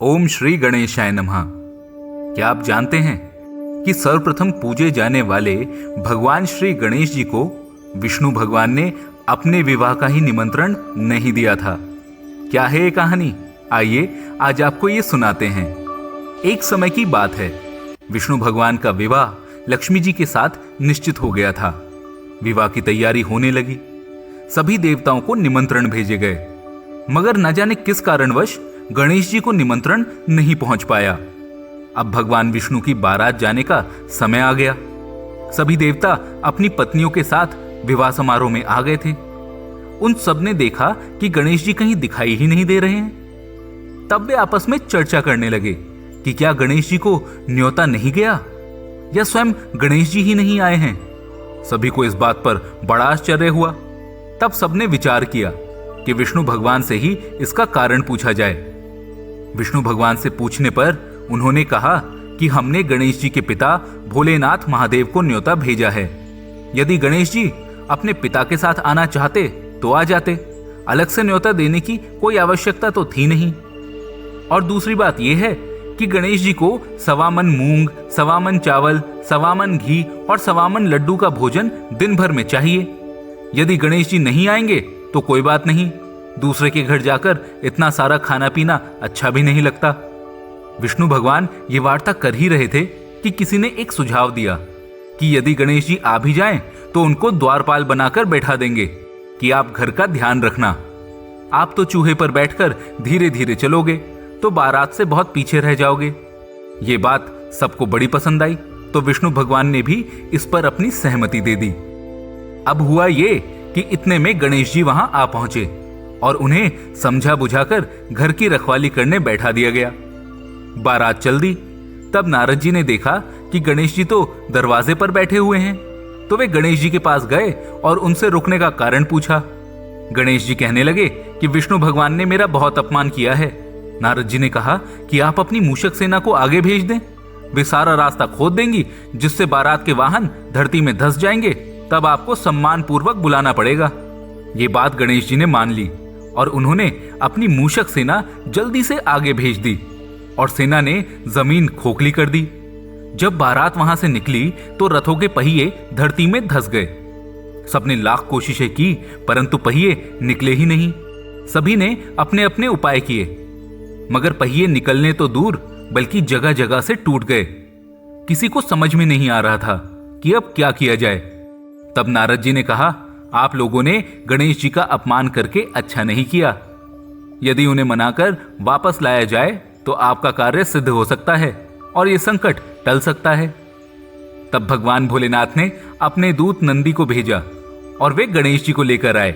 ओम श्री गणेशाय नमः। क्या आप जानते हैं कि सर्वप्रथम पूजे जाने वाले भगवान श्री गणेश जी को विष्णु भगवान ने अपने विवाह का ही निमंत्रण नहीं दिया था। क्या है ये कहानी? आइए आज आपको ये सुनाते हैं। एक समय की बात है, विष्णु भगवान का विवाह लक्ष्मी जी के साथ निश्चित हो गया था। विवाह की तैयारी होने लगी, सभी देवताओं को निमंत्रण भेजे गए, मगर न जाने किस कारणवश गणेश जी को निमंत्रण नहीं पहुंच पाया। अब भगवान विष्णु की बारात जाने का समय आ गया। सभी देवता अपनी पत्नियों के साथ विवाह समारोह में आ गए थे। उन सब ने देखा कि गणेश जी कहीं दिखाई ही नहीं दे रहे हैं। तब वे आपस में चर्चा करने लगे कि क्या गणेश जी को न्योता नहीं गया या स्वयं गणेश जी ही नहीं आए हैं। सभी को इस बात पर बड़ा आश्चर्य हुआ। तब सबने विचार किया कि विष्णु भगवान से ही इसका कारण पूछा जाए। विष्णु भगवान से पूछने पर उन्होंने कहा कि हमने गणेश जी के पिता भोलेनाथ महादेव को न्योता भेजा है। यदि गणेश जी अपने पिता के साथ आना चाहते तो आ जाते, अलग से न्योता देने की कोई आवश्यकता तो थी नहीं। और दूसरी बात यह है कि गणेश जी को 1.25 मन मूंग, 1.25 मन चावल, 1.25 मन घी और 1.25 मन लड्डू का भोजन दिन भर में चाहिए। यदि गणेश जी नहीं आएंगे तो कोई बात नहीं, दूसरे के घर जाकर इतना सारा खाना पीना अच्छा भी नहीं लगता। विष्णु भगवान ये वार्ता कर ही रहे थे कि किसी ने एक सुझाव दिया कि यदि गणेश जी आ भी जाएं तो उनको द्वारपाल बनाकर बैठा देंगे कि आप घर का ध्यान रखना। आप तो चूहे पर बैठकर धीरे धीरे चलोगे तो बारात से बहुत पीछे रह जाओगे। ये बात सबको बड़ी पसंद आई तो विष्णु भगवान ने भी इस पर अपनी सहमति दे दी। अब हुआ ये कि इतने में गणेश जी वहां आ पहुंचे और उन्हें समझा बुझाकर घर की रखवाली करने बैठा दिया गया। बारात चल दी। तब नारद जी ने देखा कि गणेश जी तो दरवाजे पर बैठे हुए हैं, तो वे गणेश जी के पास गए और उनसे रुकने का कारण पूछा। गणेश जी कहने लगे कि विष्णु भगवान ने मेरा बहुत अपमान किया है। नारद जी ने कहा कि आप अपनी मूषक सेना को आगे भेज दें, वे सारा रास्ता खोद देंगी जिससे बारात के वाहन धरती में धंस जाएंगे, तब आपको सम्मान पूर्वक बुलाना पड़ेगा। ये बात गणेश जी ने मान ली और उन्होंने अपनी मूषक सेना जल्दी से आगे भेज दी और सेना ने जमीन खोखली कर दी। जब बारात वहां से निकली तो रथों के पहिए धरती में धंस गए। सबने लाख कोशिशें की परंतु पहिए निकले ही नहीं। सभी ने अपने अपने उपाय किए, मगर पहिए निकलने तो दूर बल्कि जगह जगह से टूट गए। किसी को समझ में नहीं आ रहा था कि अब क्या किया जाए। तब नारद जी ने कहा, आप लोगों ने गणेश जी का अपमान करके अच्छा नहीं किया। यदि उन्हें मनाकर वापस लाया जाए तो आपका कार्य सिद्ध हो सकता है और यह संकट टल सकता है। तब भगवान भोलेनाथ ने अपने दूत नंदी को भेजा और वे गणेश जी को लेकर आए।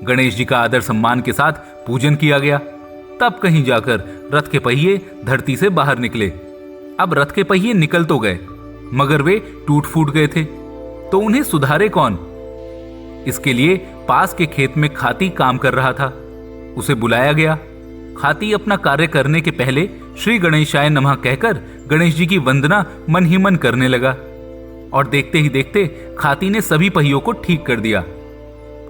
गणेश जी का आदर सम्मान के साथ पूजन किया गया। तब कहीं जाकर रथ के पहिए धरती से बाहर निकले। अब रथ के पहिए निकल तो गए, मगर वे टूट फूट गए थे, तो उन्हें सुधारे कौन? इसके लिए पास के खेत में खाती काम कर रहा था। उसे बुलाया गया। खाती अपना कार्य करने के पहले श्री गणेशाय नमः कहकर गणेश जी की वंदना मन ही मन करने लगा और देखते ही देखते खाती ने सभी पहियों को ठीक कर दिया।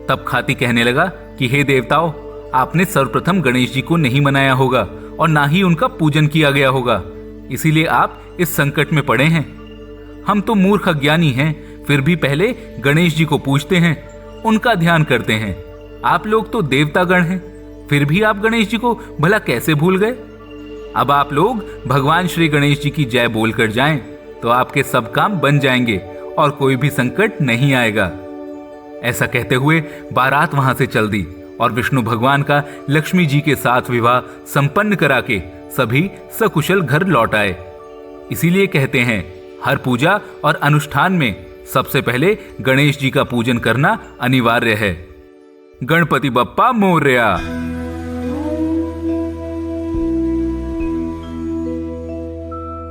तब खाती कहने लगा कि हे देवताओं, आपने सर्वप्रथम गणेश जी को नहीं मनाया होगा और ना ही उनका पूजन किया गया होगा, इसीलिए आप इस संकट में पड़े हैं। हम तो मूर्ख अज्ञानी हैं, फिर भी पहले गणेश जी को पूजते हैं, उनका ध्यान करते हैं। आप लोग तो देवतागण हैं, फिर भी आप गणेश जी को भला कैसे भूल गए? अब आप लोग भगवान श्री गणेश जी की जय बोलकर जाएं तो आपके सब काम बन जाएंगे और कोई भी संकट नहीं आएगा। ऐसा कहते हुए बारात वहां से चल दी और विष्णु भगवान का लक्ष्मी जी के साथ विवाह संपन्न करा के सभी सकुशल घर लौट आए। इसीलिए कहते हैं, हर पूजा और अनुष्ठान में सबसे पहले गणेश जी का पूजन करना अनिवार्य है। गणपति बप्पा मोरया।